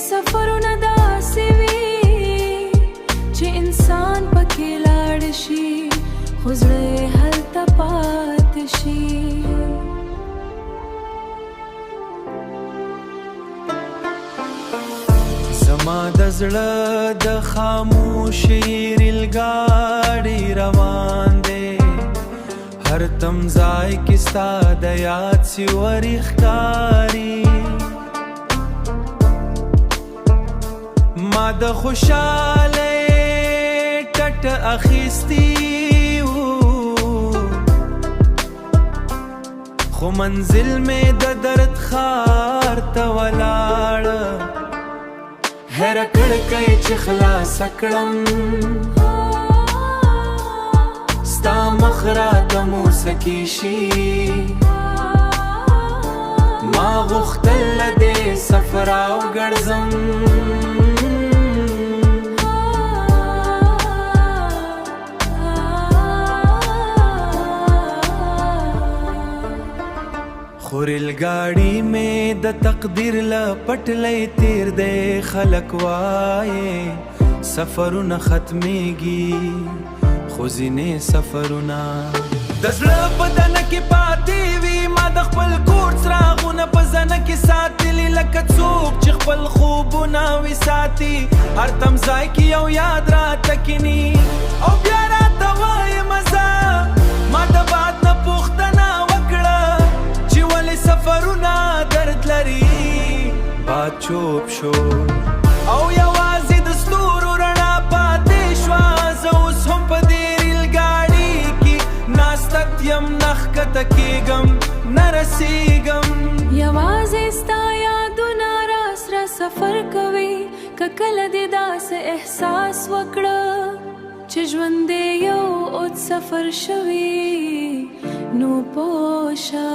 सफरونه داسې وي چې انسان پکې لاړ شي خو زړه یې هلته پاتې شي. زما د زړه د خاموشي ریلګاډي روان دی، هر تمځای کې ستا د یاد سیوري ښکاري. ما د خوشحالۍ ټټ اخیستی وو، خو منزل مې د درد ښار ته ولاړه. هره کړکۍ چې خلاصه کړم ستا مخ راته موسیقي شي. ما غوښتل له دې سفره وګرځم خو ریلګاډي مې د تقدیر له پټلۍ تیر دی. خلک وایي سفرونه ختمیږي خو ځینې سفرونه د زړه په دنه کې پاتې وي. ما د خپل کور څراغونه په زنه کې ساتلي لکه څوک چې خپل خوبونه وي ساتي. هر تمځای کې یو یاد راته کیني او بیا راته وایي مزه. ما د باد نه پوښتنه وکړه چې ولې سفرونه درد لري. باد چوپ شو او یوازې د ستورو رڼا پاتې شوه. زه اوس هم په دې ریلګاډي کې ناستت یم، نه ښکته کېږم نه رسېږم. یوازې ستا یادونه راس را سفر کوي. که کله دې داسې احساس وکړه چې ژوند دې یو اوږد سفر شوی نو پوه شه